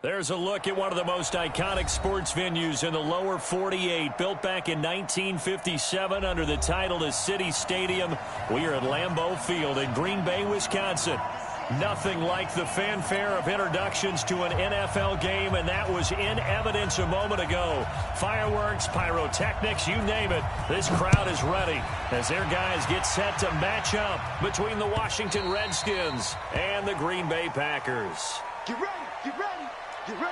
There's a look at one of the most iconic sports venues in the lower 48. Built back in 1957 under the title of City Stadium. We are at Lambeau Field in Green Bay, Wisconsin. Nothing like the fanfare of introductions to an NFL game, and that was in evidence a moment ago. Fireworks, pyrotechnics, you name it. This crowd is ready as their guys get set to match up between the Washington Redskins and the Green Bay Packers. Get ready, get ready. Get ready.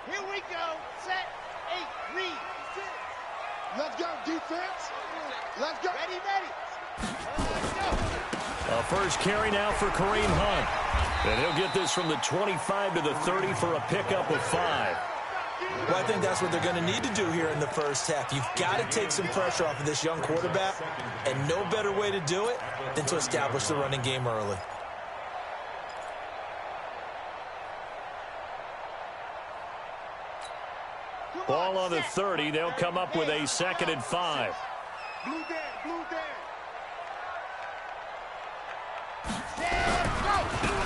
Here we go. Set. 8, read. 6. Let's go, defense. Let's go. Ready, ready. Let's go. A first carry now for Kareem Hunt. And he'll get this from the 25 to the 30 for a pickup of 5. Well, I think that's what they're going to need to do here in the first half. You've got to take some pressure off of this young quarterback, and no better way to do it than to establish the running game early. Ball on the 30. They'll come up with a 2nd and 5. Blue down, blue down.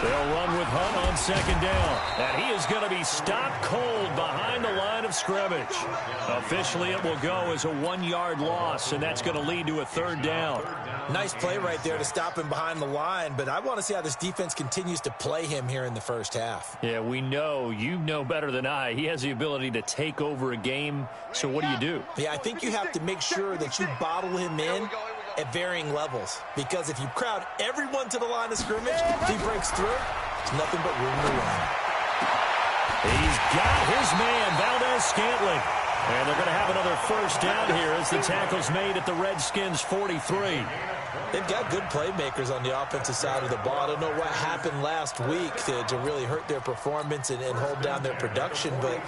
They'll run with Hunt on 2nd down. And he is going to be stopped cold behind the line of scrimmage. Officially, it will go as a 1-yard loss, and that's going to lead to a 3rd down. Nice play right there to stop him behind the line, but I want to see how this defense continues to play him here in the first half. Yeah, we know. You know better than I. He has the ability to take over a game, so what do? Yeah, I think you have to make sure that you bottle him in at varying levels, because if you crowd everyone to the line of scrimmage, if he breaks through, it's nothing but room to run. He's got his man, Valdez-Scantling. And they're going to have another first down here as the tackle's made at the Redskins' 43. They've got good playmakers on the offensive side of the ball. I don't know what happened last week to really hurt their performance and hold down their production, but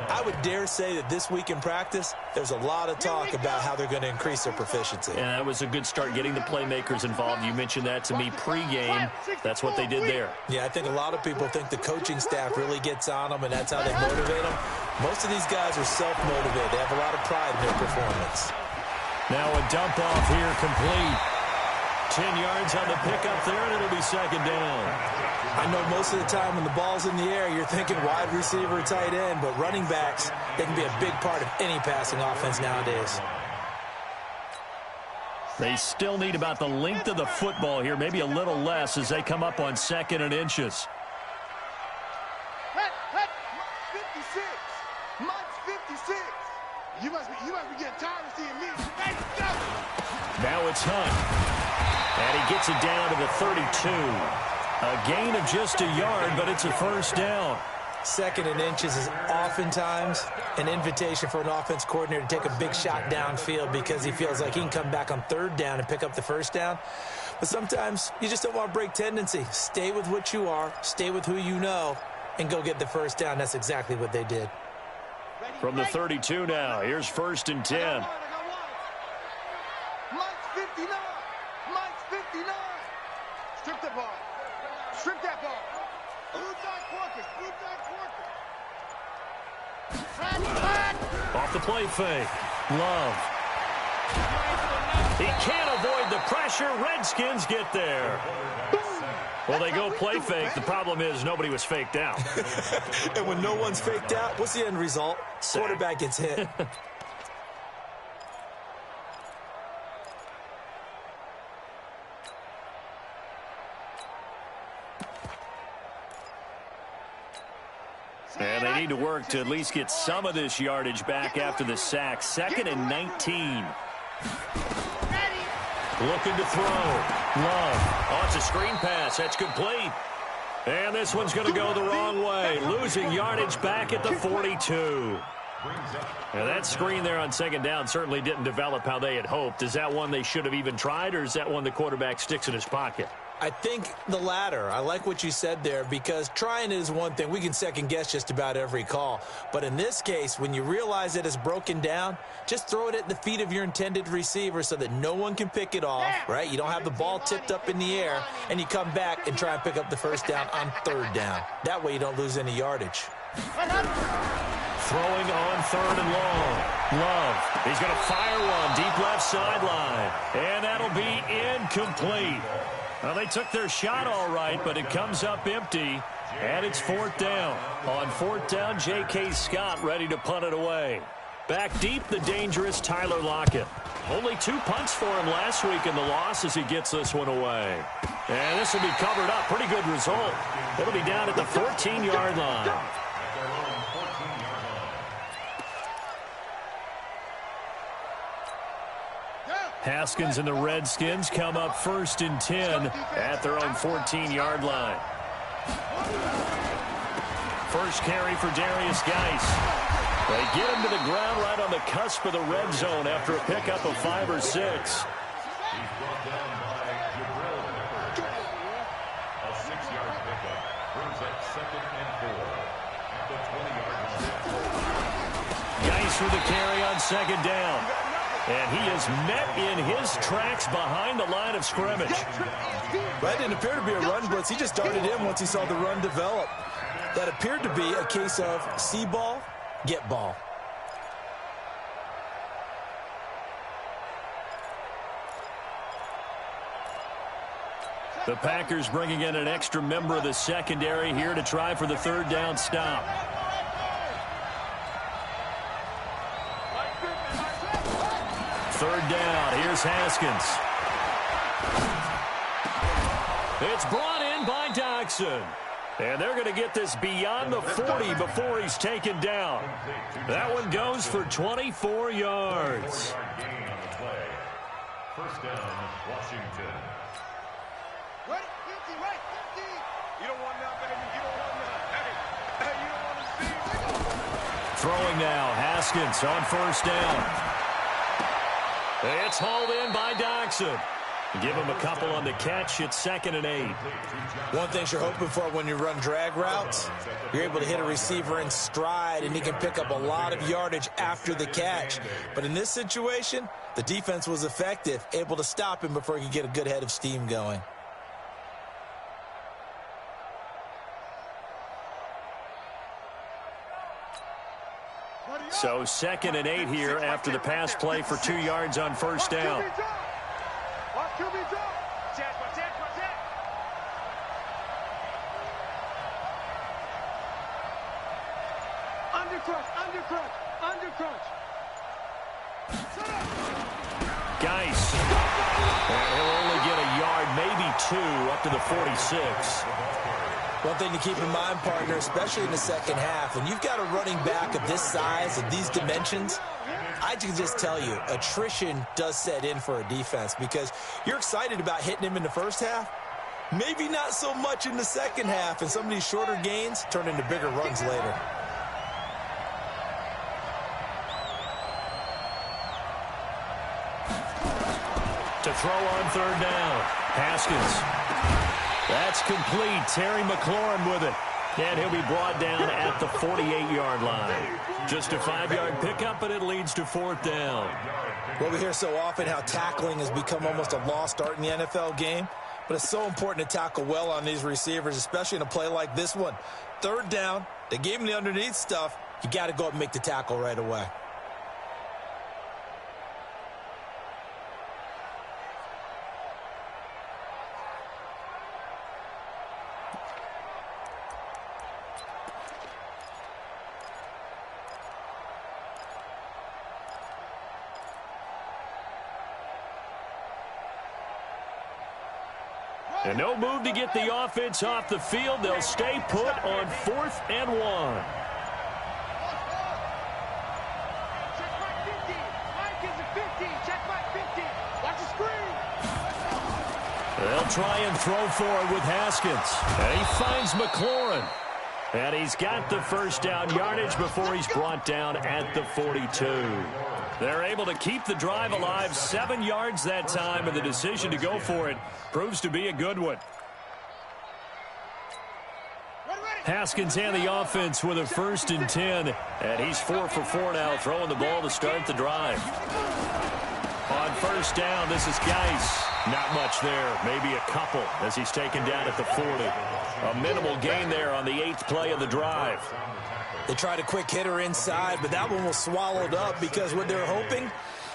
I would dare say that this week in practice, there's a lot of talk about how they're going to increase their proficiency. And that was a good start getting the playmakers involved. You mentioned that to me pregame. That's what they did there. Yeah, I think a lot of people think the coaching staff really gets on them, and that's how they motivate them. Most of these guys are self-motivated. They have a lot of pride in their performance. Now a dump off here complete. 10 yards on the pickup there, and it'll be 2nd down. I know most of the time when the ball's in the air, you're thinking wide receiver, tight end, but running backs, they can be a big part of any passing offense nowadays. They still need about the length of the football here, maybe a little less as they come up on 2nd and inches. 56. Mike's 56. You must be getting tired of seeing me. Ready, go. Now it's Hunt. And he gets it down to the 32. A gain of just a yard, but it's a first down. 2nd and inches is oftentimes an invitation for an offense coordinator to take a big shot downfield because he feels like he can come back on 3rd down and pick up the first down. But sometimes you just don't want to break tendency. Stay with what you are, stay with who you know, and go get the first down. That's exactly what they did. From the 32 now, here's 1st and 10. Mike's 59. Mike's 59. Strip the ball. Strip that ball. Blue dot Quarkers. Blue dot Quarkers. Off the play fake. Love. He can't avoid the pressure. Redskins get there. Well, they go play fake. The problem is nobody was faked out. And when no one's faked out, what's the end result? Quarterback gets hit. And they need to work to at least get some of this yardage back after the sack. 2nd and 19. Looking to throw. Love. Oh, it's a screen pass. That's complete. And this one's going to go the wrong way. Losing yardage back at the 42. And that screen there on 2nd down certainly didn't develop how they had hoped. Is that one they should have even tried, or is that one the quarterback sticks in his pocket? I think the latter. I like what you said there, because trying is one thing. We can second guess just about every call. But in this case, when you realize that it's broken down, just throw it at the feet of your intended receiver so that no one can pick it off, right? You don't have the ball tipped up in the air, and you come back and try and pick up the first down on 3rd down. That way you don't lose any yardage. Throwing on 3rd and long. Love. He's going to fire one deep left sideline. And that'll be incomplete. Well, they took their shot all right, but it comes up empty. And it's 4th down. On 4th down, J.K. Scott ready to punt it away. Back deep, the dangerous Tyler Lockett. Only 2 punts for him last week in the loss as he gets this one away. And this will be covered up. Pretty good result. It'll be down at the 14-yard line. Haskins and the Redskins come up 1st and 10 at their own 14-yard line. First carry for Darius Geis. They get him to the ground right on the cusp of the red zone after a pickup of 5 or 6. He's brought down by Jabril Peppers. A 6-yard pickup brings up 2nd and 4 at the 20-yard line. Geis with the carry on 2nd down. And he is met in his tracks behind the line of scrimmage. That didn't appear to be a run blitz. He just darted in once he saw the run develop. That appeared to be a case of see ball, get ball. The Packers bringing in an extra member of the secondary here to try for the 3rd down stop. Third down. Here's Haskins. It's brought in by Doctson. And they're going to get this beyond the 40 before he's taken down. That one goes for 24 yards. First down, Washington. Right, 50, right, 50. You don't want that, baby. You don't want that. Hey, you don't want to see. Throwing now. Haskins on 1st down. It's hauled in by Doctson. Give him a couple on the catch. It's 2nd and 8. One thing you're hoping for when you run drag routes, you're able to hit a receiver in stride, and he can pick up a lot of yardage after the catch. But in this situation, the defense was effective, able to stop him before he could get a good head of steam going. So 2nd and 8 here after the pass play for 2 yards on 1st down. Geis. And he'll only get a yard, maybe 2, up to the 46. One thing to keep in mind, partner, especially in the second half, when you've got a running back of this size, of these dimensions, I can just tell you, attrition does set in for a defense because you're excited about hitting him in the first half, maybe not so much in the second half, and some of these shorter gains turn into bigger runs later. To throw on 3rd down. Haskins. That's complete. Terry McLaurin with it. And he'll be brought down at the 48-yard line. Just a 5-yard pickup, but it leads to 4th down. Well, we hear so often how tackling has become almost a lost art in the NFL game. But it's so important to tackle well on these receivers, especially in a play like this one. 3rd down, they gave him the underneath stuff. You got to go up and make the tackle right away. And no move to get the offense off the field. They'll stay put on 4th and 1. Check back 50. Mike is at 50. Check back 50. Watch the screen. They'll try and throw forward with Haskins. And he finds McLaurin. And he's got the 1st down yardage before he's brought down at the 42. They're able to keep the drive alive, 7 yards that time, and the decision to go for it proves to be a good one. Haskins and the offense with a 1st and 10, and he's 4 for 4 now, throwing the ball to start the drive. On 1st down, this is Geis. Not much there, maybe a couple as he's taken down at the 40. A minimal gain there on the 8th play of the drive. They tried a quick hitter inside, but that one was swallowed up because what they're hoping,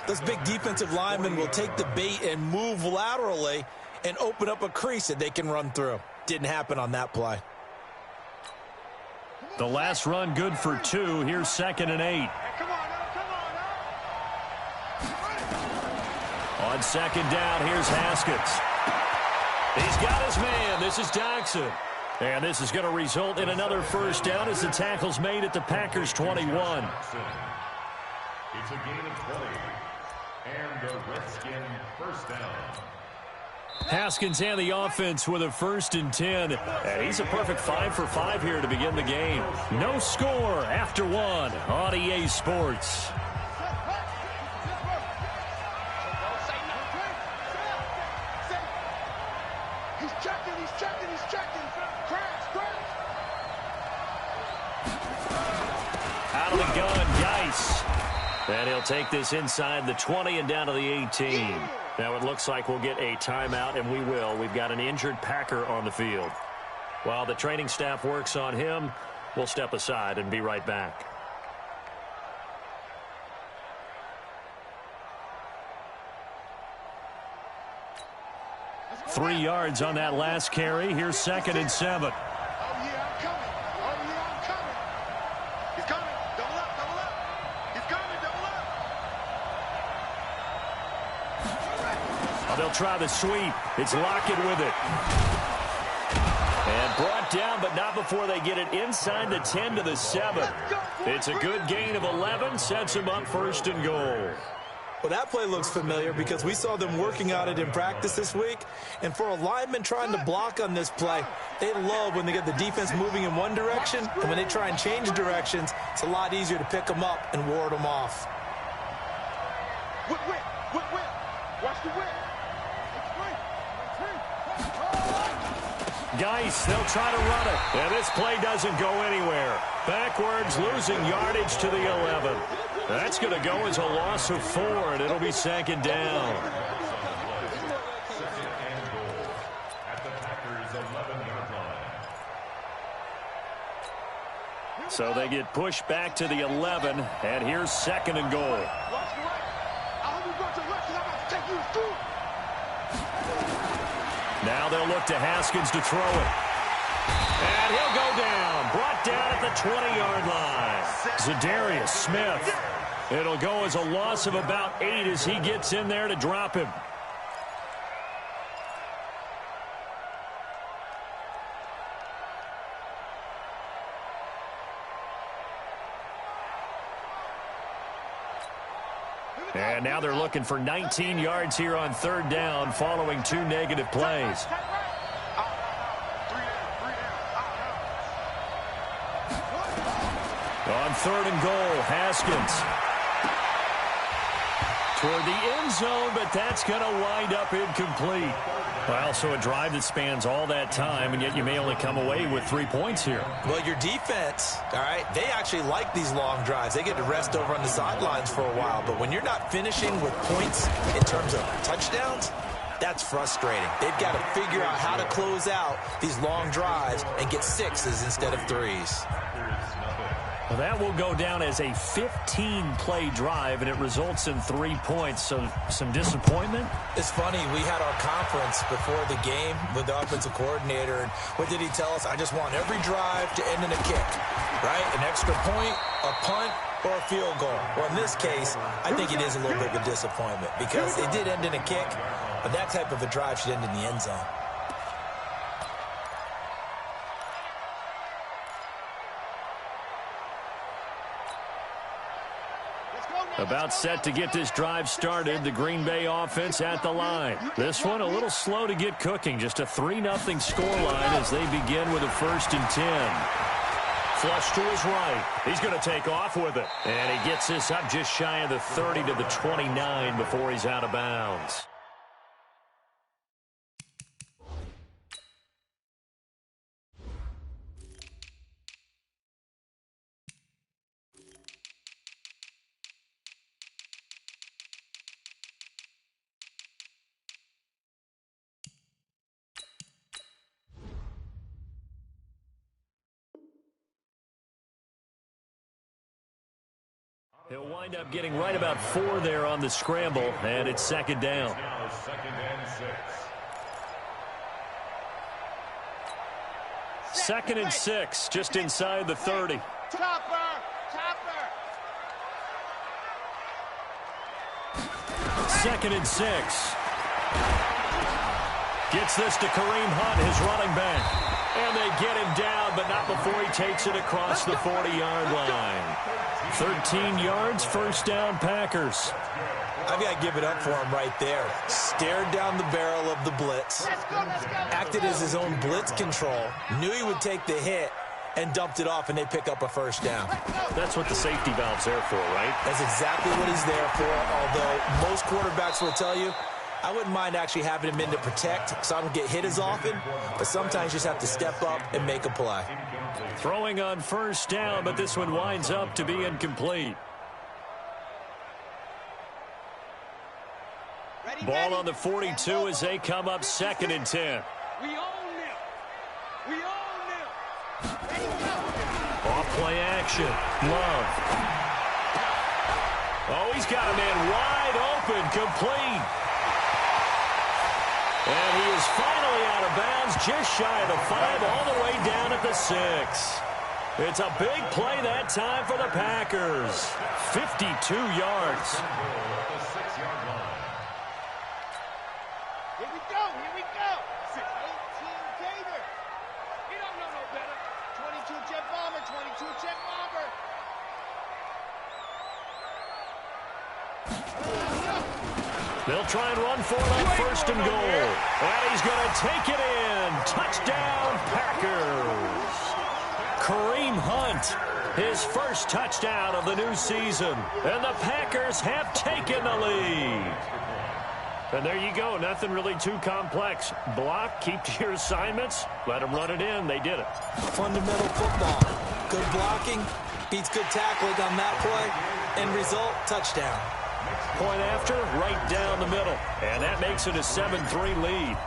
those big defensive linemen will take the bait and move laterally and open up a crease that they can run through. Didn't happen on that play. The last run good for 2. Here's 2nd and 8. On 2nd down, here's Haskins. He's got his man. This is Jackson. And this is going to result in another first down as the tackle's made at the Packers' 21. It's a gain of 20. And the Redskin first down. Haskins and the offense with a 1st and 10. And he's a perfect 5 for 5 here to begin the game. No score after 1 on EA Sports. He's checking. Crash. Out of the gun, Geis. And he'll take this inside the 20 and down to the 18. Now it looks like we'll get a timeout, and we will. We've got an injured Packer on the field. While the training staff works on him, we'll step aside and be right back. Three yards on that last carry. Here's 2nd and 7. Oh, yeah, I'm coming. He's coming. Double up. He's coming, double up. Oh, they'll try the sweep. It's Lockett with it. And brought down, but not before they get it inside the 10 to the 7. It's a good gain of 11. Sets them up 1st and goal. Well, that play looks familiar because we saw them working on it in practice this week. And for a lineman trying to block on this play, they love when they get the defense moving in one direction. And when they try and change directions, it's a lot easier to pick them up and ward them off. Whip. Watch the whip. Geis, they'll try to run it. And this play doesn't go anywhere. Backwards, losing yardage to the 11. That's going to go as a loss of 4, and it'll be 2nd down. Second and goal at the Packers' 11-yard line. So they get pushed back to the 11, and here's 2nd and goal. Watch the right. I hope you got your left, because I'm about to take you through. Now they'll look to Haskins to throw it. And he'll go down. Brought down at the 20-yard line. Zadarius Smith. It'll go as a loss of about 8 as he gets in there to drop him. And now they're looking for 19 yards here on 3rd down following 2 negative plays. On 3rd and goal, Haskins. Toward the end zone, but that's going to wind up incomplete. Well, so a drive that spans all that time, and yet you may only come away with 3 points here. Well, your defense, all right, they actually like these long drives. They get to rest over on the sidelines for a while. But when you're not finishing with points in terms of touchdowns, that's frustrating. They've got to figure out how to close out these long drives and get 6s instead of 3s. Well, that will go down as a 15-play drive, and it results in 3 points. So some disappointment. It's funny. We had our conference before the game with the offensive coordinator, and what did he tell us? I just want every drive to end in a kick, right? An extra point, a punt, or a field goal. Well, in this case, I think it is a little bit of a disappointment because it did end in a kick, but that type of a drive should end in the end zone. About set to get this drive started, the Green Bay offense at the line. This one a little slow to get cooking, just a 3-0 scoreline as they begin with a 1st and 10. Flush to his right. He's going to take off with it. And he gets this up just shy of the 30 to the 29 before he's out of bounds. He'll wind up getting right about 4 there on the scramble, and it's second down. Now 2nd and 6. 2nd and 6, just inside the 30. Chopper! 2nd and 6. Gets this to Kareem Hunt, his running back. And they get him down, but not before he takes it across the 40-yard line. 13 yards, first down, Packers. I've got to give it up for him right there. Stared down the barrel of the blitz. Acted as his own blitz control. Knew he would take the hit and dumped it off, and they pick up a first down. That's what the safety valve's there for, right? That's exactly what he's there for, although most quarterbacks will tell you, I wouldn't mind actually having him in to protect so I don't get hit as often, but sometimes you just have to step up and make a play. Throwing on first down, but this one winds up to be incomplete. Ball on the 42 as they come up 2nd and 10. We own them. We own them. Ready, go. Off play action. Love. Oh, he's got a man wide open, complete. And he is finally out of bounds, just shy of the 5, all the way down at the 6. It's a big play that time for the Packers. 52 yards. Here we go. Here we go. 18 Gator. You don't know no better. 22 jet bomber. 22 jet bomber. They'll try and run for it on 1st and goal. And he's going to take it in. Touchdown, Packers. Kareem Hunt, his first touchdown of the new season. And the Packers have taken the lead. And there you go. Nothing really too complex. Block, keep to your assignments, let them run it in. They did it. Fundamental football. Good blocking, beats good tackling on that play. End result, touchdown. Point after, right down the middle. And that makes it a 7-3 lead.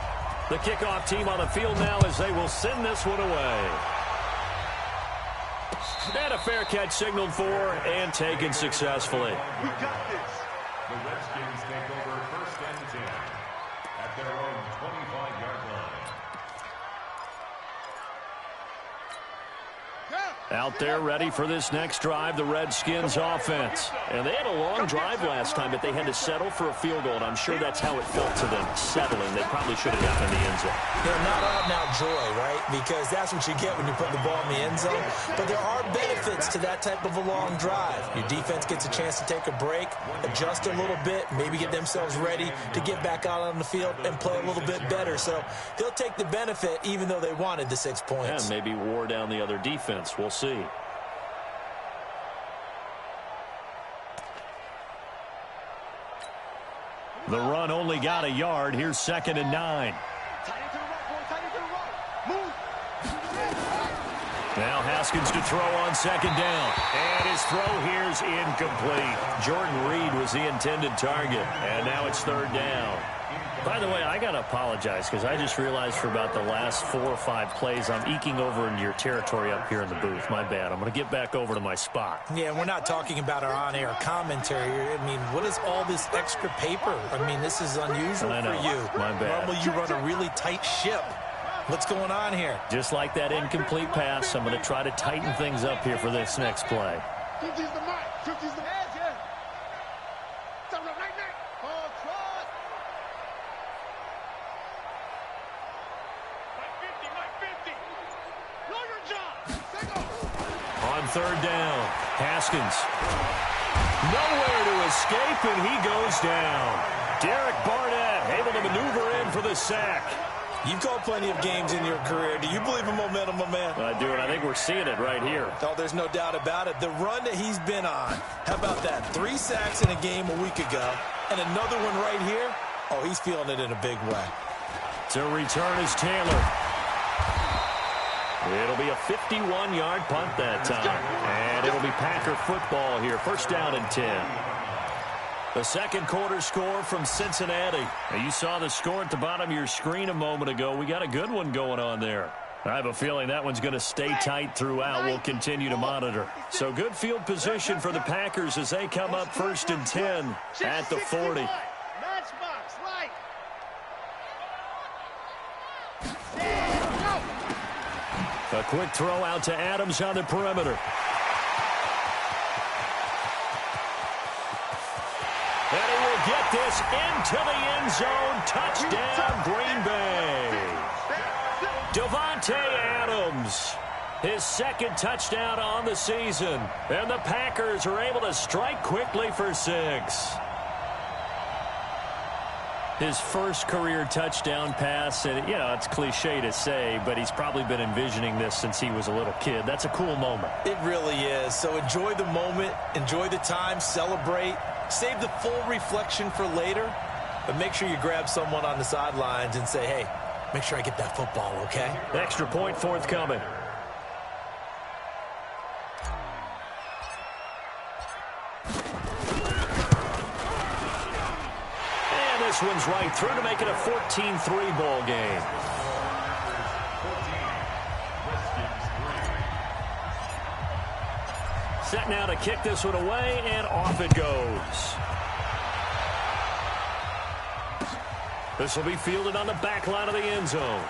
The kickoff team on the field now as they will send this one away. And a fair catch signaled for and taken successfully. We got this. The Redskins take over 1st and 10 at their own 25-yard line. Out there ready for this next drive, the Redskins offense. And they had a long drive last time, but they had to settle for a field goal, and I'm sure that's how it felt to them, settling. They probably should have gotten in the end zone. Yeah, not out-and-out joy, right? Because that's what you get when you put the ball in the end zone. But there are benefits to that type of a long drive. Your defense gets a chance to take a break, adjust a little bit, maybe get themselves ready to get back out on the field and play a little bit better. So they'll take the benefit even though they wanted the 6 points. And maybe wore down the other defense. We'll see. The run only got a yard. Here's 2nd and 9. Tight end to the right, boy. Tight end to the right. Move. Now Haskins to throw on 2nd down. And his throw here's incomplete. Jordan Reed was the intended target. And now it's 3rd down. By the way, I got to apologize because I just realized for about the last 4 or 5 plays, I'm eking over into your territory up here in the booth. My bad. I'm going to get back over to my spot. Yeah, we're not talking about our on-air commentary. I mean, what is all this extra paper? I mean, this is unusual I know. for you. My bad. Normally you run a really tight ship. What's going on here? Just like that incomplete pass, I'm going to try to tighten things up here for this next play. 50's the mark. 50's the edge, yeah. Stop, right, right. Oh, trot. Right 50. Know your job. Take off. On 3rd down, Haskins. Nowhere to escape, and he goes down. Derek Barnett able to maneuver in for the sack. You've called plenty of games in your career. Do you believe in momentum, my man? I do, and I think we're seeing it right here. Oh, there's no doubt about it. The run that he's been on. How about that? 3 sacks in a game a week ago, and another one right here. Oh, he's feeling it in a big way. To return is Taylor. It'll be a 51-yard punt that time. And it'll be Packer football here. 1st down and 10. The second quarter score from Cincinnati. Now, you saw the score at the bottom of your screen a moment ago. We got a good one going on there. I have a feeling that one's going to stay tight throughout. We'll continue to monitor. So good field position for the Packers as they come up 1st and 10 at the 40. Matchbox, right. A quick throw out to Adams on the perimeter. And he will get this into the end zone. Touchdown, Green Bay. Davante Adams, his 2nd touchdown on the season. And the Packers are able to strike quickly for 6. His first career touchdown pass, and, you know, it's cliche to say, but he's probably been envisioning this since he was a little kid. That's a cool moment. It really is. So enjoy the moment, enjoy the time, celebrate, save the full reflection for later, but make sure you grab someone on the sidelines and say, hey, make sure I get that football, okay? Extra point forthcoming. And this one's right through to make it a 14-3 ball game. Set now to kick this one away, and off it goes. This will be fielded on the back line of the end zone.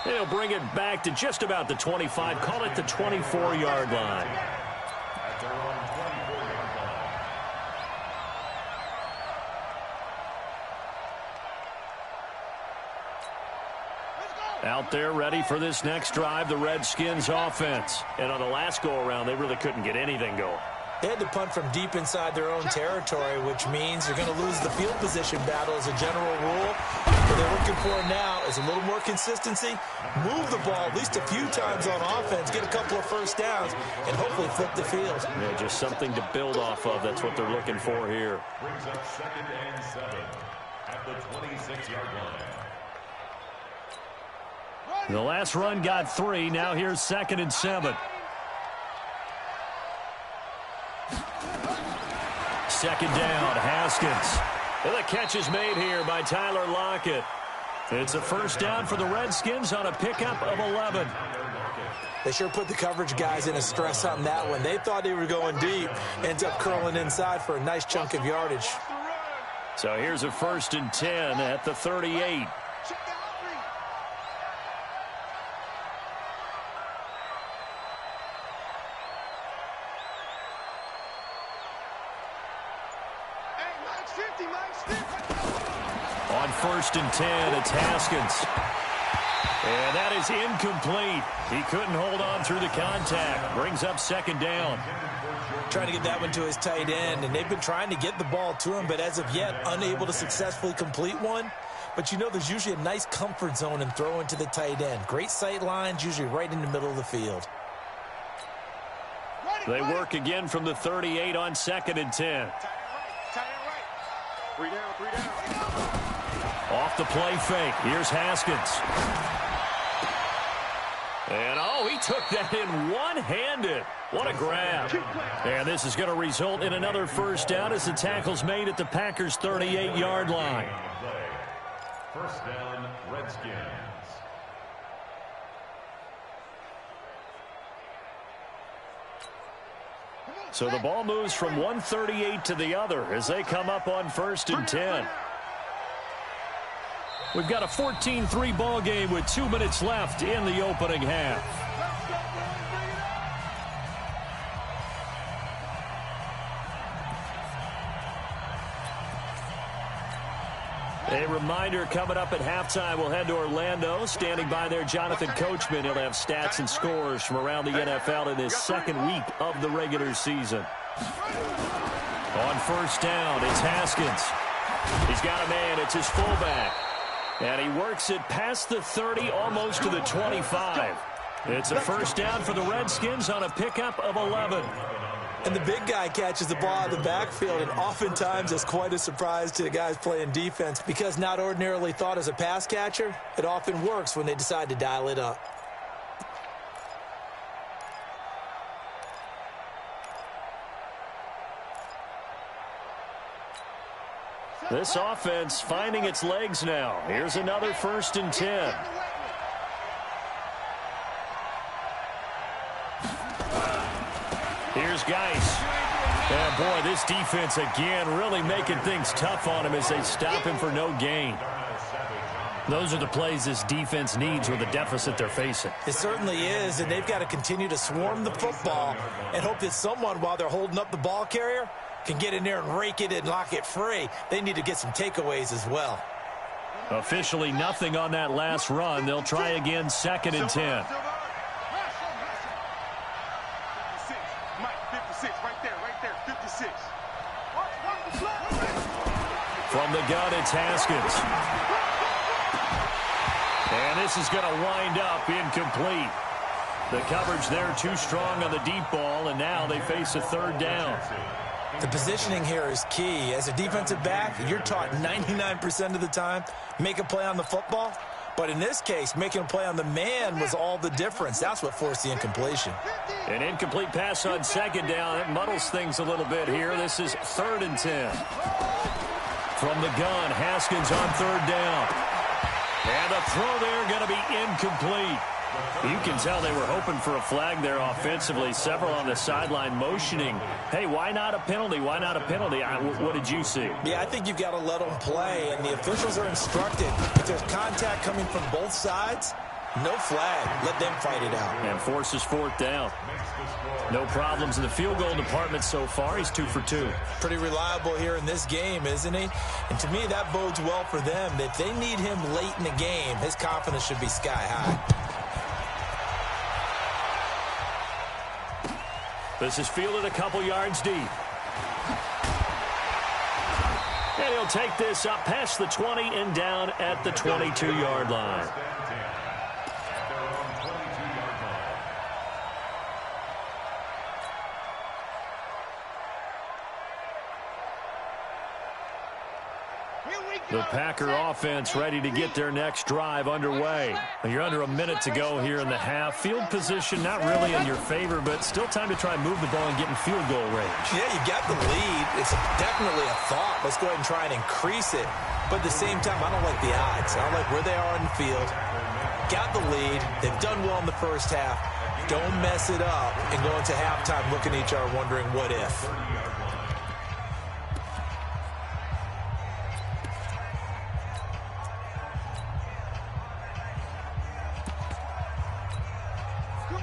They'll bring it back to just about the 25. Call it the 24-yard line. At their own 24-yard line. Out there ready for this next drive, the Redskins offense. And on the last go-around, they really couldn't get anything going. They had to punt from deep inside their own territory, which means they're going to lose the field position battle as a general rule. What they're looking for now is a little more consistency, move the ball at least a few times on offense, get a couple of first downs, and hopefully flip the field. Yeah, just something to build off of. That's what they're looking for here. Brings up 2nd and 7 at the 26-yard line. The last run got 3. Now here's 2nd and 7. 2nd down, Haskins. And the catch is made here by Tyler Lockett. It's a first down for the Redskins on a pickup of 11. They sure put the coverage guys in a stress on that one. They thought they were going deep. Ends up curling inside for a nice chunk of yardage. So here's a 1st and 10 at the 38. On 1st and 10, it's Haskins. And that is incomplete. He couldn't hold on through the contact. Brings up 2nd down. Trying to get that one to his tight end, and they've been trying to get the ball to him, but as of yet, unable to successfully complete one. But you know there's usually a nice comfort zone in throwing to the tight end. Great sight lines, usually right in the middle of the field. They work again from the 38 on 2nd and 10. Three down. Off the play fake. Here's Haskins. And, oh, he took that in one-handed. What a grab. And this is going to result in another first down as the tackle's made at the Packers' 38-yard line. First down, Redskins. So the ball moves from 138 to the other as they come up on 1st and 10. We've got a 14-3 ball game with 2 minutes left in the opening half. A reminder, coming up at halftime, we'll head to Orlando. Standing by there, Jonathan Coachman. He'll have stats and scores from around the NFL in his 2nd week of the regular season. On 1st down, it's Haskins. He's got a man. It's his fullback. And he works it past the 30, almost to the 25. It's a first down for the Redskins on a pickup of 11. And the big guy catches the ball out of the backfield, and oftentimes it's quite a surprise to the guys playing defense because not ordinarily thought as a pass catcher, it often works when they decide to dial it up. This offense finding its legs now. Here's another 1st and 10. Here's Geis. And boy, this defense again really making things tough on him as they stop him for no gain. Those are the plays this defense needs with the deficit they're facing. It certainly is, and they've got to continue to swarm the football and hope that someone, while they're holding up the ball carrier, can get in there and rake it and lock it free. They need to get some takeaways as well. Officially nothing on that last run. They'll try again, 2nd and 10. From the gun, it's Haskins. And this is going to wind up incomplete. The coverage there too strong on the deep ball, and now they face a 3rd down. The positioning here is key. As a defensive back, you're taught 99% of the time, make a play on the football. But in this case, making a play on the man was all the difference. That's what forced the incompletion. An incomplete pass on 2nd down. It muddles things a little bit here. This is 3rd and 10. From the gun, Haskins on 3rd down. And the throw there going to be incomplete. You can tell they were hoping for a flag there offensively. Several on the sideline motioning. Hey, why not a penalty? Why not a penalty? What did you see? Yeah, I think you've got to let them play, and the officials are instructed. If there's contact coming from both sides, no flag. Let them fight it out. And forces 4th down. No problems in the field goal department so far. He's 2 for 2. Pretty reliable here in this game, isn't he? And to me, that bodes well for them. If they need him late in the game, his confidence should be sky high. This is fielded a couple yards deep. And he'll take this up past the 20 and down at the 22-yard line. The Packer offense ready to get their next drive underway. You're under a minute to go here in the half. Field position not really in your favor, but still time to try and move the ball and get in field goal range. Yeah, you got the lead. It's definitely a thought. Let's go ahead and try and increase it. But at the same time, I don't like the odds. I don't like where they are in the field. Got the lead. They've done well in the first half. Don't mess it up and go into halftime looking at each other wondering what if.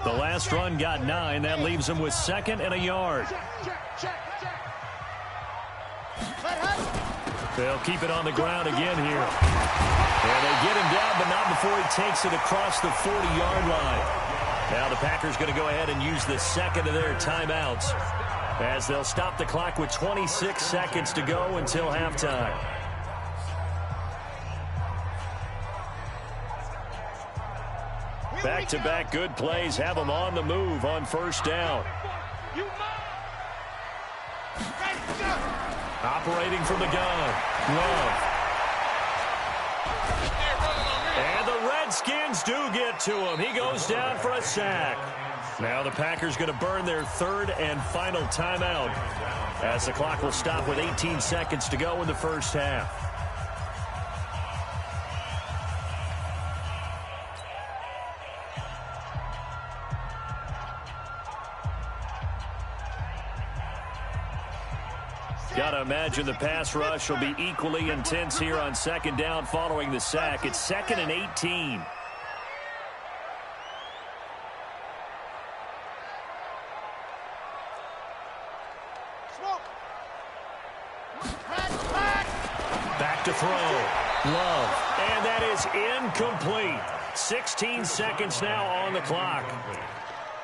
The last run got 9. That leaves them with 2nd and a yard. They'll keep it on the ground again here. And they get him down, but not before he takes it across the 40-yard line. Now the Packers going to go ahead and use the 2nd of their timeouts as they'll stop the clock with 26 seconds to go until halftime. Back-to-back good plays have them on the move on 1st down. Operating from the gun. Love. And the Redskins do get to him. He goes down for a sack. Now the Packers going to burn their 3rd and final timeout as the clock will stop with 18 seconds to go in the first half. Got to imagine the pass rush will be equally intense here on 2nd down following the sack. It's 2nd and 18. Back to throw. Love. And that is incomplete. 16 seconds now on the clock.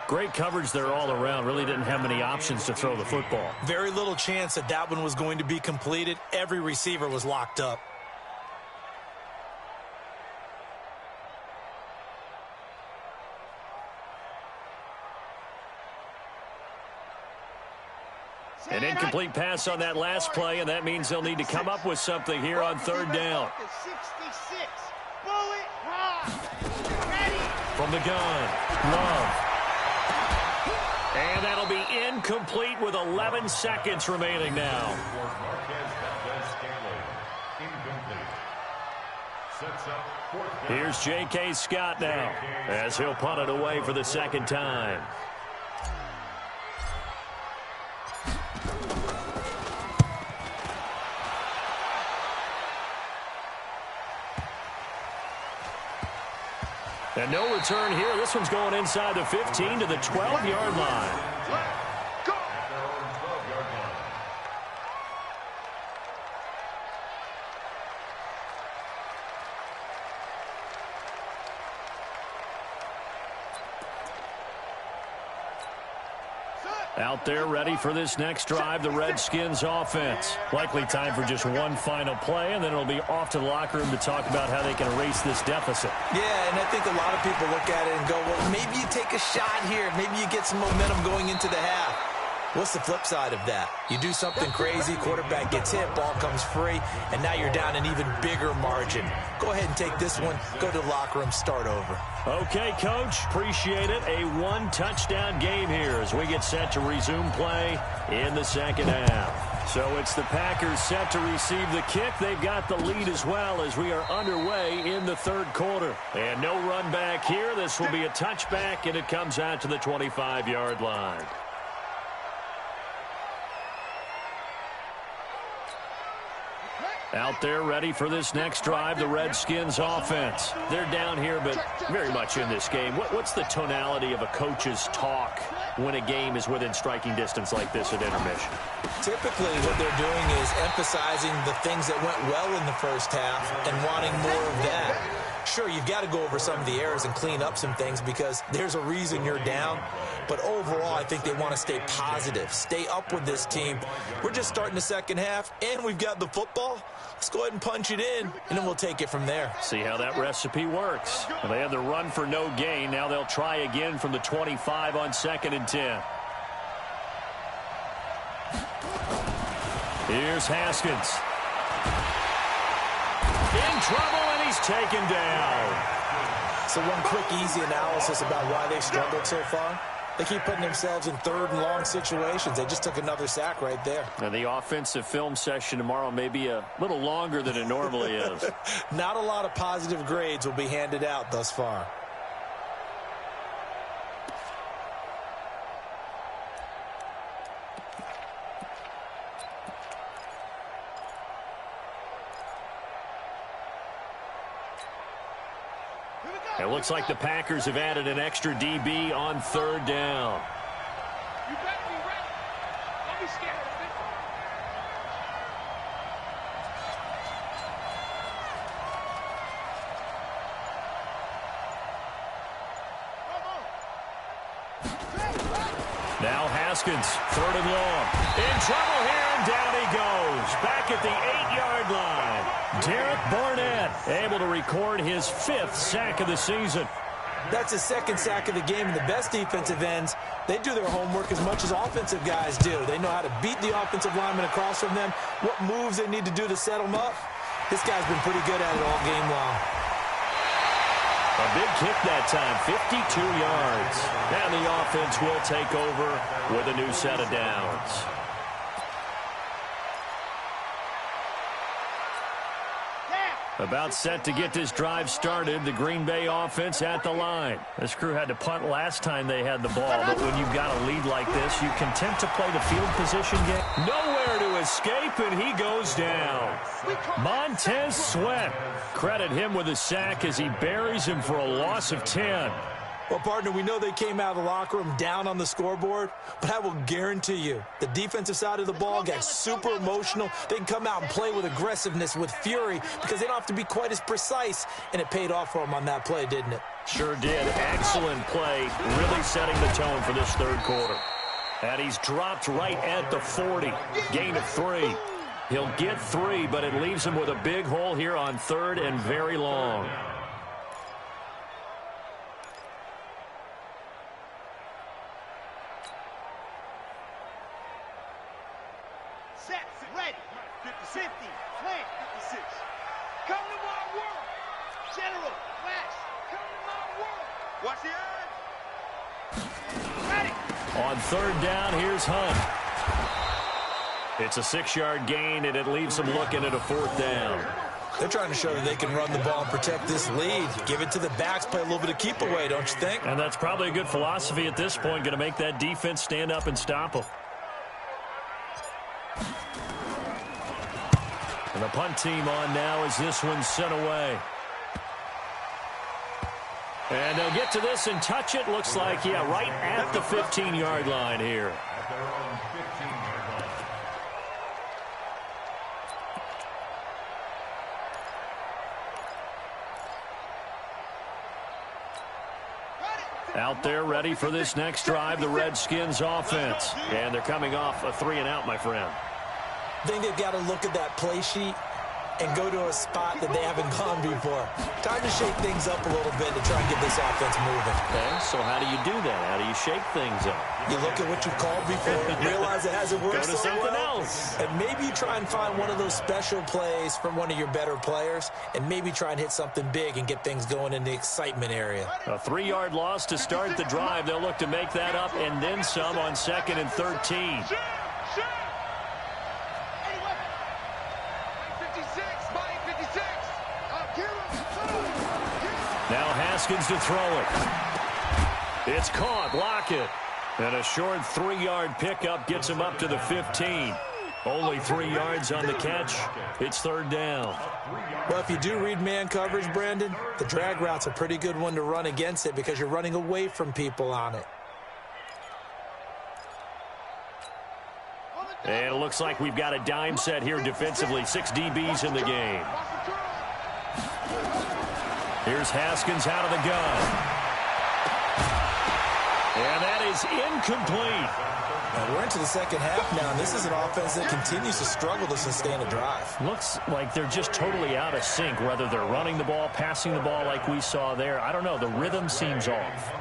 Great coverage there all around. Really didn't have many options to throw the football. Very little chance that that one was going to be completed. Every receiver was locked up. An incomplete pass on that last play, and that means they'll need to come up with something here on 3rd down. From the gun, Love. And that'll be incomplete with 11 seconds remaining now. Here's J.K. Scott now as he'll punt it away for the second time. And no return here. This one's going inside the 15 to the 12-yard line. Out there ready for this next drive, the Redskins offense. Likely time for just one final play, and then it'll be off to the locker room to talk about how they can erase this deficit. Yeah, and I think a lot of people look at it and go, well, maybe you take a shot here. Maybe you get some momentum going into the half. What's the flip side of that? You do something crazy, quarterback gets hit, ball comes free, and now you're down an even bigger margin. Go ahead and take this one, go to the locker room, start over. Okay, Coach, appreciate it. A one-touchdown game here as we get set to resume play in the second half. So it's the Packers set to receive the kick. They've got the lead as well as we are underway in the third quarter. And no run back here. This will be a touchback, and it comes out to the 25-yard line. Out there ready for this next drive, the Redskins offense. They're down here, but very much in this game. What's the tonality of a coach's talk when a game is within striking distance like this at intermission? Typically, what they're doing is emphasizing the things that went well in the first half and wanting more of that. Sure, you've got to go over some of the errors and clean up some things because there's a reason you're down. But overall, I think they want to stay positive, stay up with this team. We're just starting the second half, and we've got the football. Let's go ahead and punch it in, and then we'll take it from there. See how that recipe works. Well, they had the run for no gain. Now they'll try again from the 25 on 2nd and 10. Here's Haskins. In trouble, and he's taken down. So one quick, easy analysis about why they struggled so far. They keep putting themselves in third and long situations. They just took another sack right there. Now the offensive film session tomorrow may be a little longer than it normally is. Not a lot of positive grades will be handed out thus far. It looks like the Packers have added an extra DB on third down. You better be ready. Don't be scared of it. Now Haskins, third and long. In trouble here, and down he goes. Back at the 8-yard line. Derek Barnett able to record his 5th sack of the season. That's his 2nd sack of the game, and the best defensive ends, they do their homework as much as offensive guys do. They know how to beat the offensive lineman across from them, what moves they need to do to set them up. This guy's been pretty good at it all game long. A big kick that time, 52 yards. And the offense will take over with a new set of downs. About set to get this drive started, the Green Bay offense at the line. This crew had to punt last time they had the ball, but when you've got a lead like this, you content to play the field position game. Nowhere to escape, and he goes down. Montez Sweat. Credit him with a sack as he buries him for a loss of 10. Well, partner, we know they came out of the locker room down on the scoreboard, but I will guarantee you the defensive side of the ball got super emotional. They can come out and play with aggressiveness, with fury, because they don't have to be quite as precise, and it paid off for them on that play, didn't it? Sure did. Excellent play, really setting the tone for this third quarter. And he's dropped right at the 40. Gain of 3. He'll get 3, but it leaves him with a big hole here on third and very long. Set, ready. 50, plan, 56. Come to my world. General, flash. Come to my world. Watch the eyes. Ready. On third down, here's Hunt. It's a 6-yard gain, and it leaves him looking at a 4th down. They're trying to show that they can run the ball and protect this lead. Give it to the backs, play a little bit of keep away, don't you think? And that's probably a good philosophy at this point, going to make that defense stand up and stop them. And the punt team on now as this one's sent away. And they'll get to this and touch it. Looks like, yeah, right at the 15-yard line here. At their own 15-yard line. Out there ready for this next drive, the Redskins offense. And they're coming off a 3-and-out, my friend. I think they've got to look at that play sheet and go to a spot that they haven't gone before. Time to shake things up a little bit to try and get this offense moving. Okay, so how do you do that? How do you shake things up? You look at what you've called before, realize it hasn't worked Go to so something well, else. and maybe you try and find one of those special plays from one of your better players, and maybe try and hit something big and get things going in the excitement area. A 3-yard loss to start the drive. They'll look to make that up and then some on 2nd and 13. Now Haskins to throw it. It's caught. Lockett. And a short 3-yard pickup gets him up to the 15. Only 3 yards on the catch. It's 3rd down. Well, if you do read man coverage, Brandon, the drag route's a pretty good one to run against it because you're running away from people on it. And it looks like we've got a dime set here defensively. 6 DBs in the game. Here's Haskins out of the gun. And that is incomplete. And we're into the second half now, and this is an offense that continues to struggle to sustain a drive. Looks like they're just totally out of sync, whether they're running the ball, passing the ball like we saw there. I don't know. The rhythm seems off.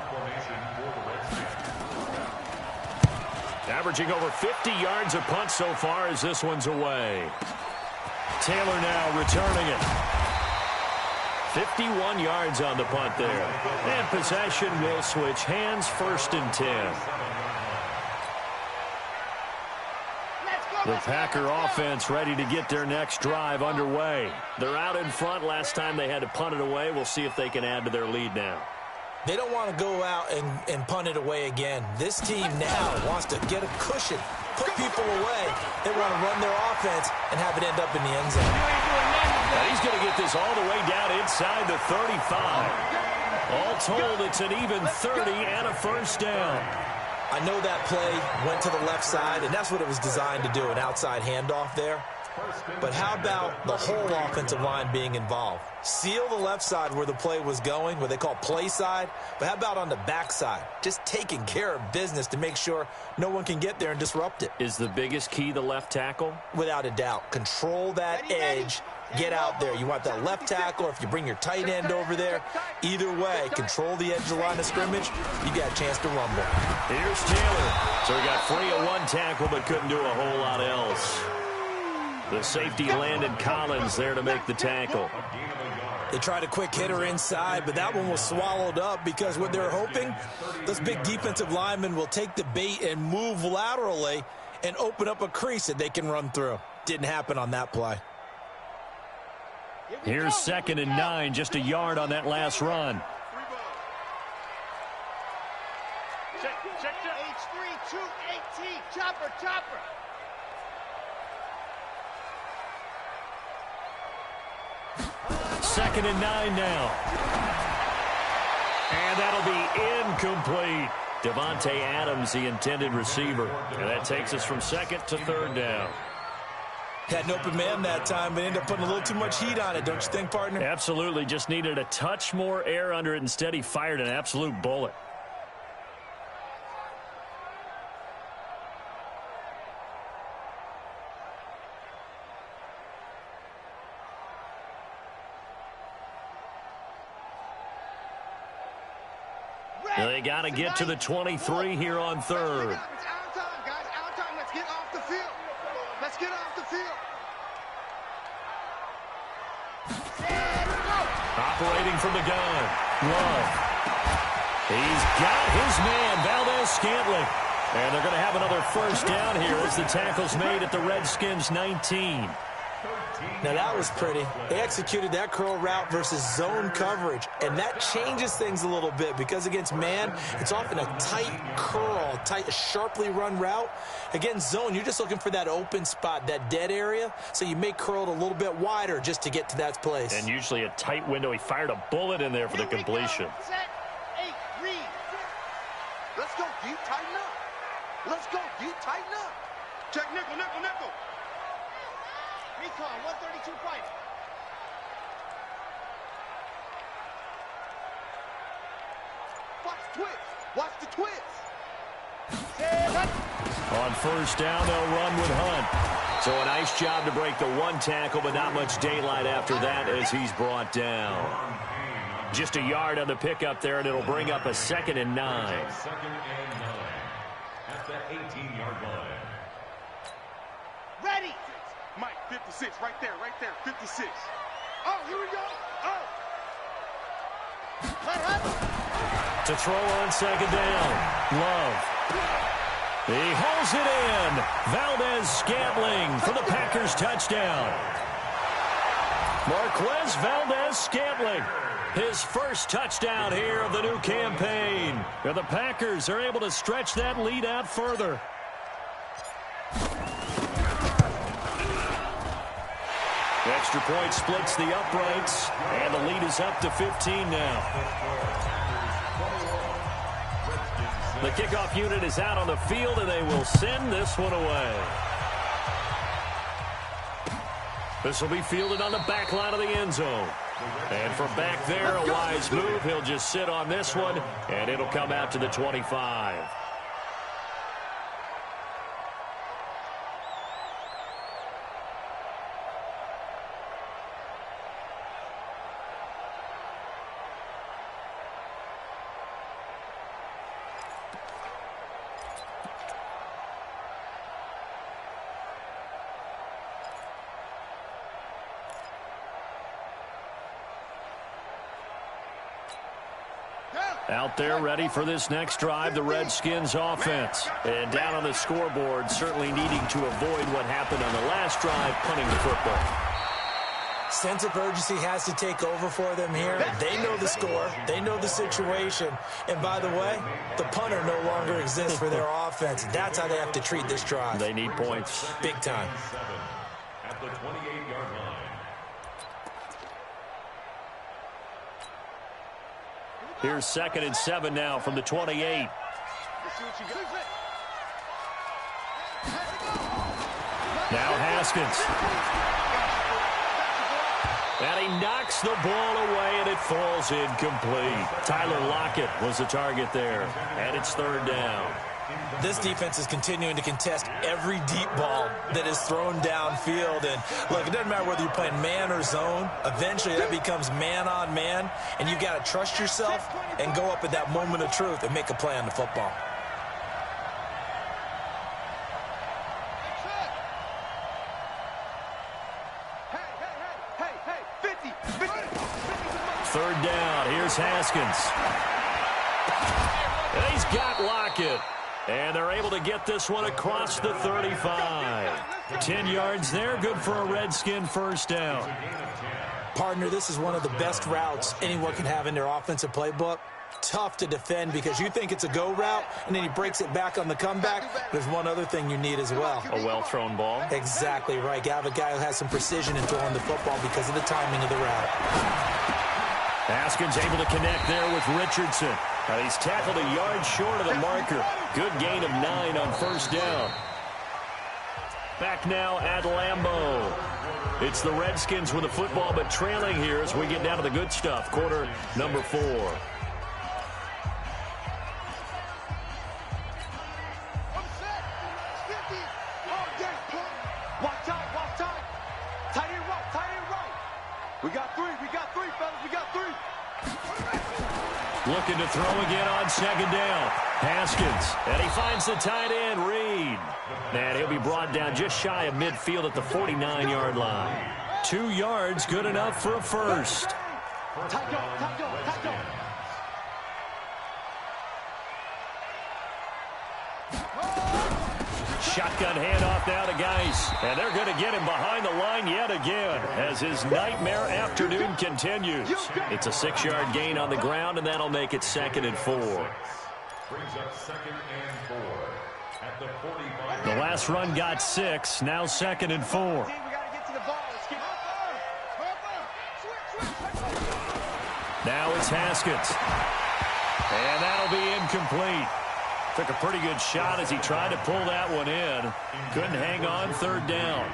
Averaging over 50 yards a punt so far as this one's away. Taylor now returning it. 51 yards on the punt there. And possession will switch hands, 1st and 10. The Packer offense ready to get their next drive underway. They're out in front. Last time they had to punt it away. We'll see if they can add to their lead now. They don't want to go out and punt it away again. This team now wants to get a cushion, put people away. They want to run their offense and have it end up in the end zone. And he's going to get this all the way down inside the 35. All told, it's an even 30 and a 1st down. I know that play went to the left side, and that's what it was designed to do, an outside handoff there. But how about the whole offensive line being involved? Seal the left side where the play was going, what they call play side. But how about on the back side? Just taking care of business to make sure no one can get there and disrupt it. Is the biggest key the left tackle? Without a doubt. Control that edge. Get out there. You want that left tackle, or if you bring your tight end over there, either way, control the edge of the line of scrimmage, you got a chance to rumble. Here's Taylor. So he got free of 1 tackle but couldn't do a whole lot else. The safety Landon Collins there to make the tackle. They tried a quick hitter inside, but that one was swallowed up because what they're hoping, those big defensive linemen will take the bait and move laterally and open up a crease that they can run through. Didn't happen on that play. Here's 2nd and 9, just a yard on that last run. H3, 218, chopper. 2nd and 9 now. And that'll be incomplete. Devontae Adams, the intended receiver. And that takes us from 2nd to 3rd down. Had an open man that time, but ended up putting a little too much heat on it, don't you think, partner? Absolutely. Just needed a touch more air under it. Instead, he fired an absolute bullet. They got to get to the 23 here on 3rd. It's our time, guys. Our time. Let's get off the field. Let's get off the field. Operating from the gun. Love. He's got his man, Valdez-Scantling. And they're going to have another 1st down here as the tackle's made at the Redskins 19. Now that was pretty. They executed that curl route versus zone coverage, and that changes things a little bit because against man, it's often a tight curl, tight, sharply run route. Against zone, you're just looking for that open spot, that dead area, so you may curl it a little bit wider just to get to that place. And usually a tight window. He fired a bullet in there for the completion. Set, 8, read. Let's go, D, tighten up. Let's go, D, tighten up. Check nickel, nickel, nickel. Recon, 132 fighter. Watch twist. Watch the twist. On first down, they'll run with Hunt. So a nice job to break the one tackle, but not much daylight after that as he's brought down. Just a yard on the pickup there, and it'll bring up a 2nd and 9. 2nd and 9 at the 18-yard line. Ready. Mike, 56, right there, 56. Oh, here we go. Oh. Let Hunt. To throw on 2nd down. Love. He hauls it in. Valdez-Scantling for the Packers touchdown. Marquez Valdez-Scantling, his first touchdown here of the new campaign. And the Packers are able to stretch that lead out further. Extra point splits the uprights, and the lead is up to 15 now. The kickoff unit is out on the field, and they will send this one away. This will be fielded on the back line of the end zone. And from back there, a wise move. He'll just sit on this one, and it'll come out to the 25. Out there ready for this next drive, the Redskins offense. And down on the scoreboard, certainly needing to avoid what happened on the last drive, punting the football. Sense of urgency has to take over for them here. They know the score. They know the situation. And by the way, the punter no longer exists for their offense. That's how they have to treat this drive. They need points. Big time. At the 28-yard line. Here's 2nd and 7 now from the 28. Let's see what you got. Now Haskins. And he knocks the ball away, and it falls incomplete. Tyler Lockett was the target there, and it's 3rd down. This defense is continuing to contest every deep ball that is thrown downfield. And look, it doesn't matter whether you're playing man or zone. Eventually, that becomes man on man. And you've got to trust yourself and go up at that moment of truth and make a play on the football. Hey, 50. 3rd down. Here's Haskins. And he's got Lockett. And they're able to get this one across the 35. 10 yards there, good for a Redskin first down. Partner, this is one of the best routes anyone can have in their offensive playbook. Tough to defend because you think it's a go route, and then he breaks it back on the comeback. There's one other thing you need as well. A well-thrown ball. Exactly right. You have a guy who has some precision in throwing the football because of the timing of the route. Haskins able to connect there with Richardson. And he's tackled a yard short of the marker. Good gain of 9 on first down. Back now at Lambeau. It's the Redskins with the football, but trailing here as we get down to the good stuff. Quarter number 4. Watch out. Tight end right. We got 3, fellas. We got 3. Looking to throw again on 2nd down. Haskins, and he finds the tight end, Reed. And he'll be brought down just shy of midfield at the 49-yard line. 2 yards, good enough for a first. Tight go. Shotgun handoff now to Geis. And they're going to get him behind the line yet again as his nightmare afternoon continues. It's a 6-yard gain on the ground, and that'll make it 2nd and 4. Brings up 2nd and 4 at the 45. The last run got 6, now 2nd and 4. We got to get to the ball. Let's get Now it's Haskins. And that'll be incomplete. Took a pretty good shot as he tried to pull that one in. Couldn't hang on 3rd down.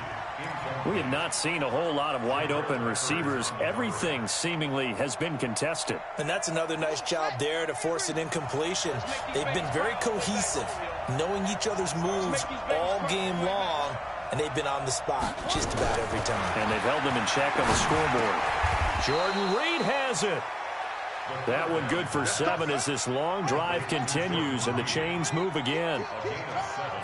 We have not seen a whole lot of wide-open receivers. Everything seemingly has been contested. And that's another nice job there to force an incompletion. They've been very cohesive, knowing each other's moves all game long, and they've been on the spot just about every time. And they've held them in check on the scoreboard. Jordan Reed has it. That one good for 7 as this long drive continues and the chains move again.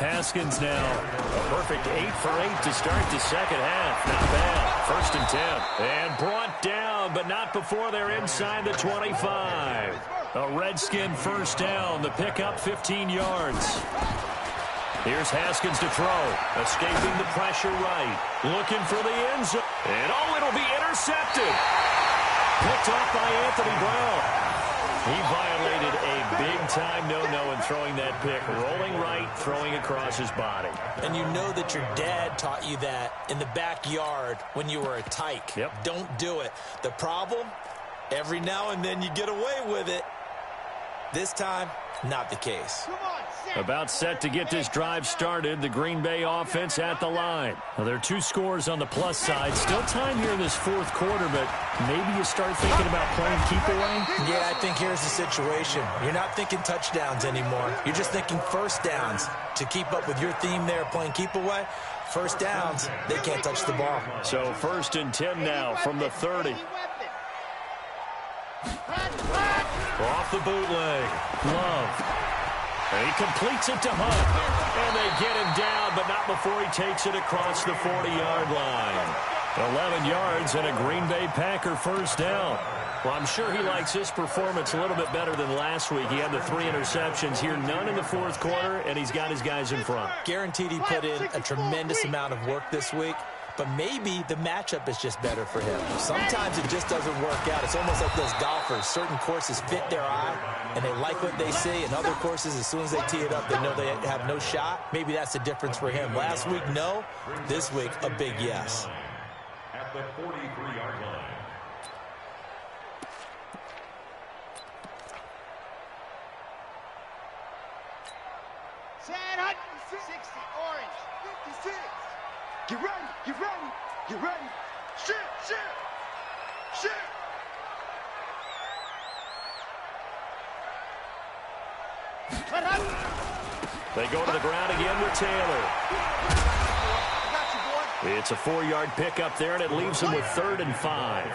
Haskins now a perfect 8 for 8 to start the second half. Not bad. 1st and 10. And brought down, but not before they're inside the 25. A Redskin first down. The pickup 15 yards. Here's Haskins to throw. Escaping the pressure right. Looking for the end zone. And it'll be intercepted. Picked off by Anthony Brown. He violated a big-time no-no in throwing that pick. Rolling right, throwing across his body. And you know that your dad taught you that in the backyard when you were a tyke. Yep. Don't do it. The problem, every now and then you get away with it. This time, not the case. About set to get this drive started. The Green Bay offense at the line. Well, there are 2 scores on the plus side. Still time here in this 4th quarter, but maybe you start thinking about playing keep away? Yeah, I think here's the situation. You're not thinking touchdowns anymore. You're just thinking first downs. To keep up with your theme there, playing keep away, first downs, they can't touch the ball. So 1st and 10 now from the 30. Off the bootleg. Love. And he completes it to Hunt. And they get him down, but not before he takes it across the 40-yard line. 11 yards and a Green Bay Packer first down. Well, I'm sure he likes his performance a little bit better than last week. He had the 3 interceptions here, none in the 4th quarter, and he's got his guys in front. Guaranteed he put in a tremendous amount of work this week. But maybe the matchup is just better for him. Sometimes it just doesn't work out. It's almost like those golfers. Certain courses fit their eye, and they like what they see. And other courses, as soon as they tee it up, they know they have no shot. Maybe that's the difference for him. Last week, no. This week, a big yes. At the 43-yard line. Sad Hunt, 60, orange, 56. Get ready, get ready, get ready. Shit, shit, shit. They go to the ground again with Taylor. It's a 4-yard pickup there, and it leaves them with 3rd and 5.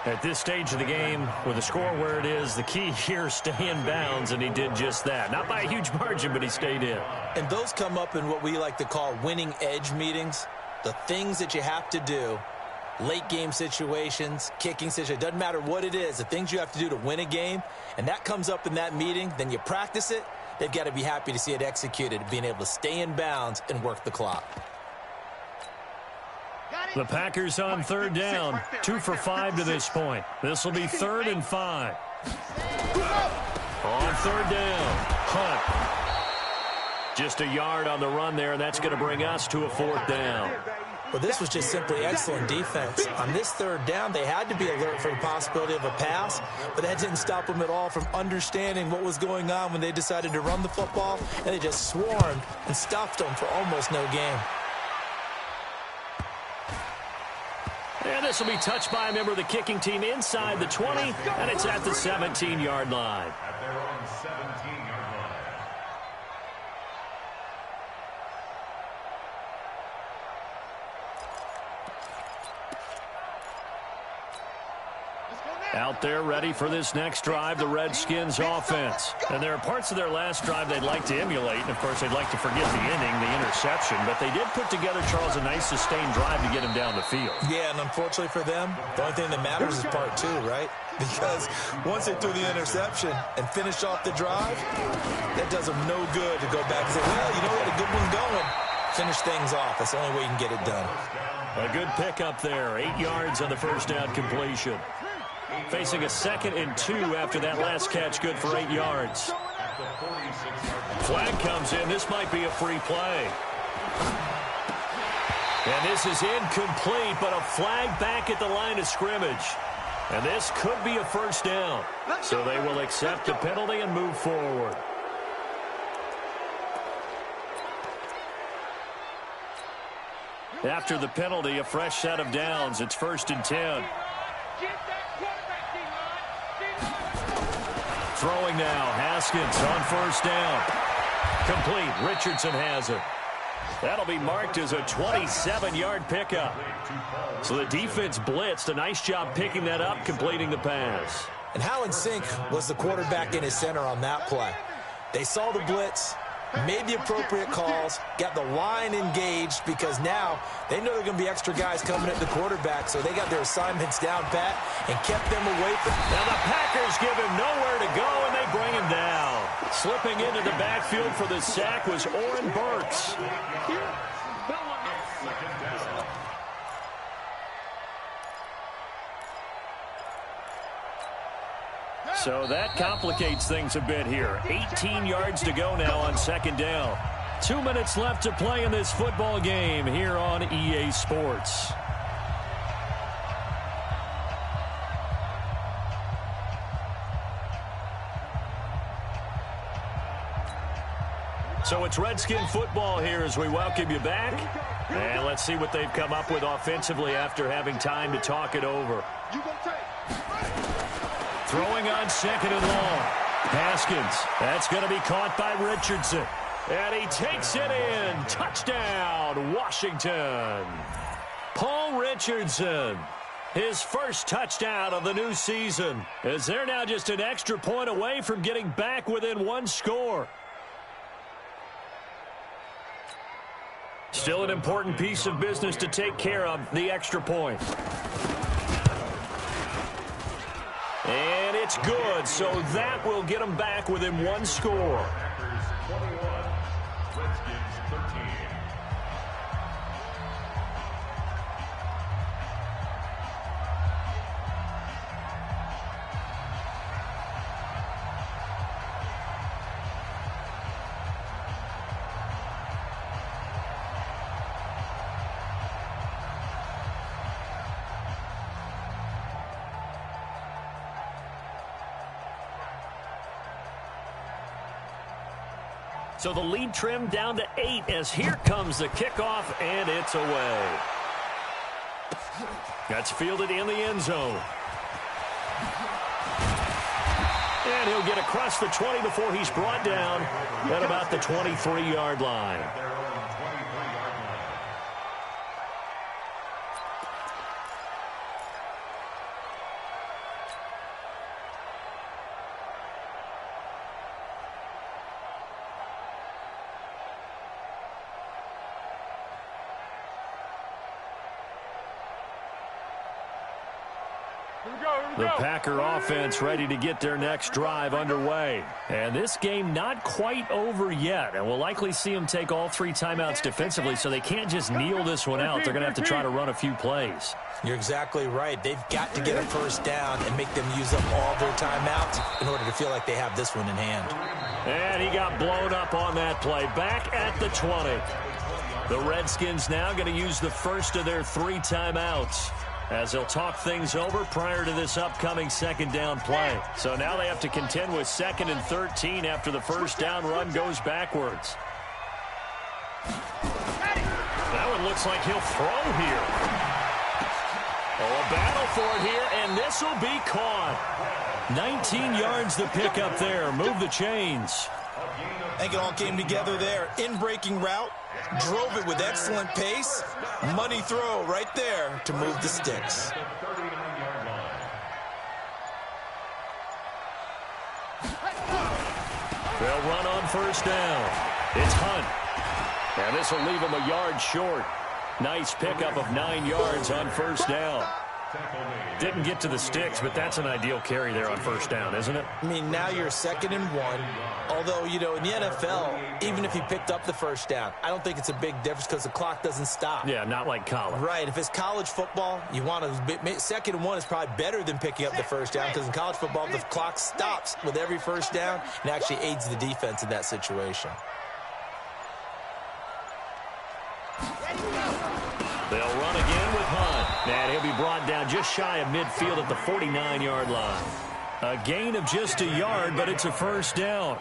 At this stage of the game, with the score where it is, the key here, stay in bounds, and he did just that. Not by a huge margin, but he stayed in. And those come up in what we like to call winning edge meetings. The things that you have to do, late game situations, kicking situations, doesn't matter what it is, the things you have to do to win a game, and that comes up in that meeting, then you practice it, they've got to be happy to see it executed, being able to stay in bounds and work the clock. The Packers on 3rd down, 2 for 5 to this point. This will be 3rd and 5. On 3rd down, Hunt. Just a yard on the run there, and that's going to bring us to a 4th down. Well, this was just simply excellent defense. On this 3rd down, they had to be alert for the possibility of a pass, but that didn't stop them at all from understanding what was going on when they decided to run the football, and they just swarmed and stuffed them for almost no gain. And this will be touched by a member of the kicking team inside the 20, and it's at the 17-yard line. At their own 17-yard line. Let's go now. Out there ready for this next drive, the Redskins offense. And there are parts of their last drive they'd like to emulate. And, of course, they'd like to forget the inning, the interception. But they did put together, Charles, a nice sustained drive to get him down the field. Yeah, and unfortunately for them, the only thing that matters is part two, right? Because once they threw the interception and finished off the drive, that does them no good to go back and say, well, you know what, a good one going. Finish things off. That's the only way you can get it done. A good pickup there. 8 yards on the first down completion. Facing a 2nd and 2 after that last catch, good for 8 yards. Flag comes in. This might be a free play. And this is incomplete, but a flag back at the line of scrimmage. And this could be a first down. So they will accept the penalty and move forward. After the penalty, a fresh set of downs. It's 1st and 10. Throwing now, Haskins on first down. Complete. Richardson has it. That'll be marked as a 27-yard pickup. So the defense blitzed. A nice job picking that up, completing the pass. And how in sync was the quarterback in his center on that play? They saw the blitz, made the appropriate calls, got the line engaged, because now they know there are going to be extra guys coming at the quarterback, so they got their assignments down pat and kept them away from. Now the Packers give him nowhere to go, and they bring him down. Slipping into the backfield for the sack was Oren Burks. So that complicates things a bit here. 18 yards to go now on 2nd down. 2 minutes left to play in this football game here on EA Sports. So it's Redskin football here as we welcome you back. And let's see what they've come up with offensively after having time to talk it over. Throwing on 2nd and long. Haskins. That's going to be caught by Richardson. And he takes it in. Touchdown, Washington. Paul Richardson. His first touchdown of the new season. As they're now just an extra point away from getting back within one score. Still an important piece of business to take care of, the extra point. And it's good, so that will get them back within one score. So the lead trimmed down to 8 as here comes the kickoff, and it's away. That's fielded in the end zone. And he'll get across the 20 before he's brought down at about the 23-yard line. The Packer offense ready to get their next drive underway. And this game not quite over yet. And we'll likely see them take all 3 timeouts defensively, so they can't just kneel this one out. They're going to have to try to run a few plays. You're exactly right. They've got to get a first down and make them use up all their timeouts in order to feel like they have this one in hand. And he got blown up on that play. Back at the 20. The Redskins now going to use the first of their 3 timeouts, as they'll talk things over prior to this upcoming 2nd down play. So now they have to contend with 2nd and 13 after the first down run goes backwards. That one looks like he'll throw here. Oh, a battle for it here, and this will be caught. 19 yards the pickup there. Move the chains. I think it all came together there. In-breaking route. Drove it with excellent pace. Money throw right there to move the sticks. They'll run on first down. It's Hunt. And this will leave him a yard short. Nice pickup of 9 yards on first down. Didn't get to the sticks, but that's an ideal carry there on first down, isn't it? I mean, now you're 2nd and 1. Although, you know, in the NFL, even if he picked up the first down, I don't think it's a big difference because the clock doesn't stop. Yeah, not like college. Right. If it's college football, you want to 2nd and 1 is probably better than picking up the first down because in college football, the clock stops with every first down and actually aids the defense in that situation. They'll run again with Hunt. And he'll be brought down just shy of midfield at the 49-yard line. A gain of just a yard, but it's a first down.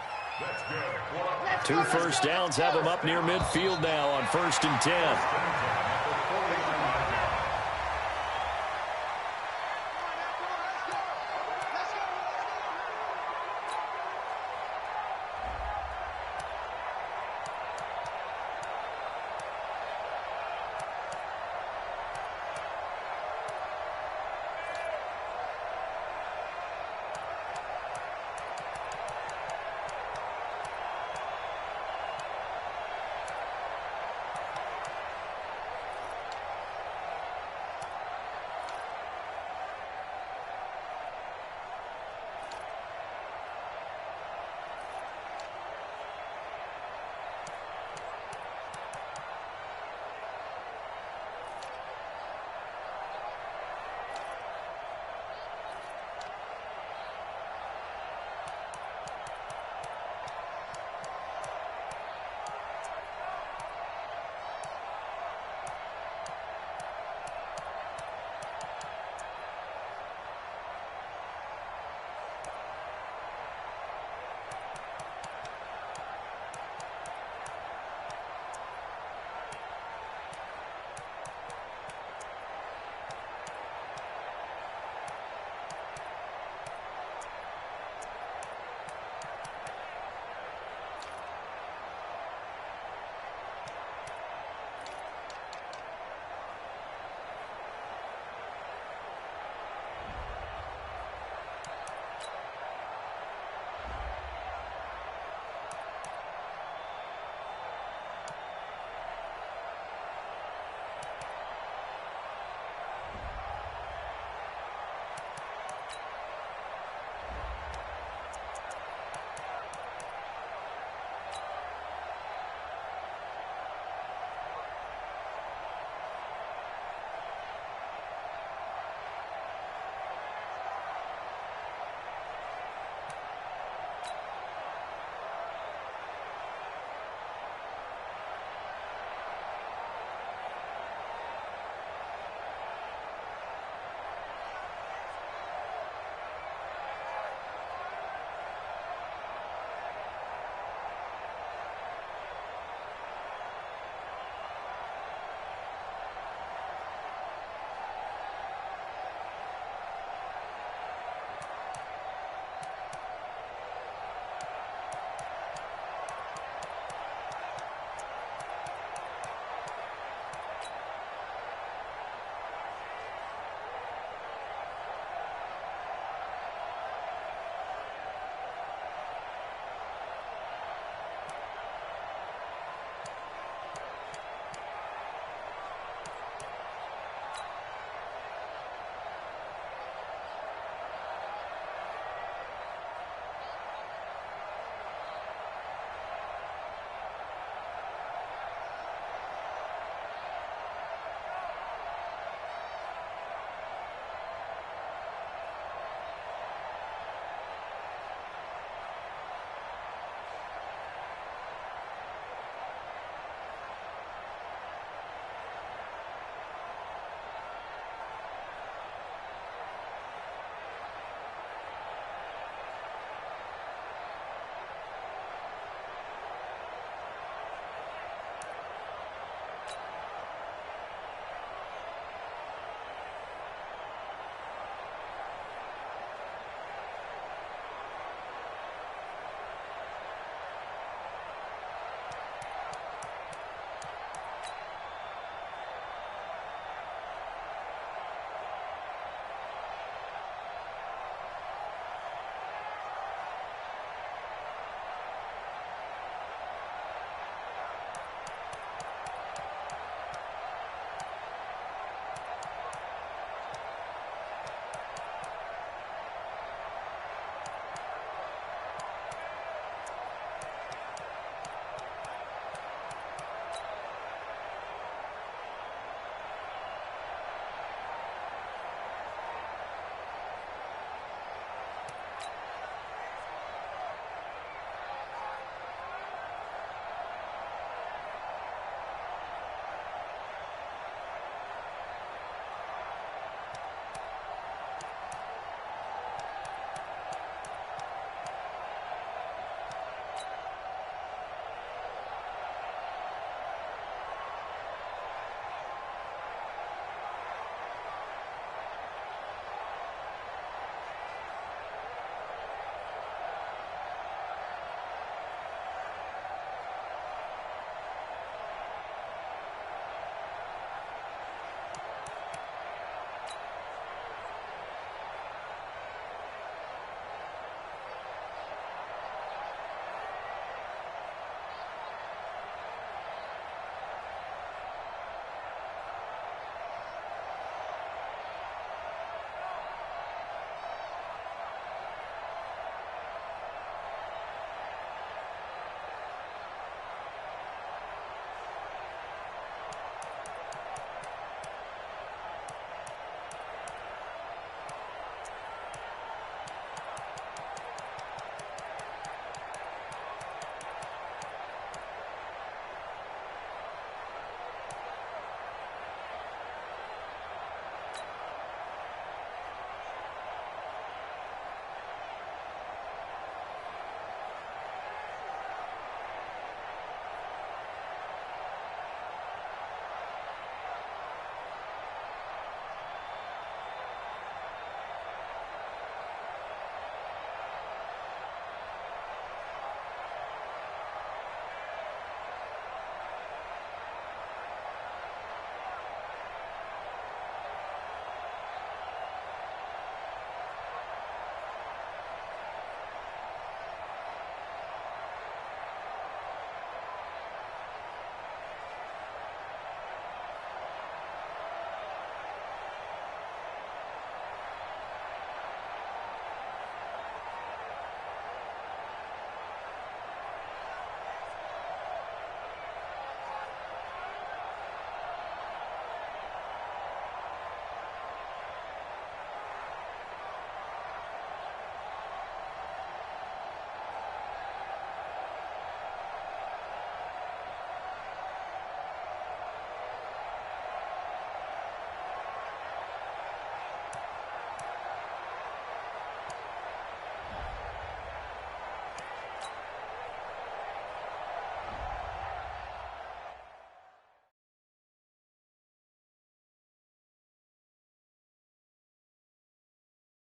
2 first downs have him up near midfield now on 1st and 10.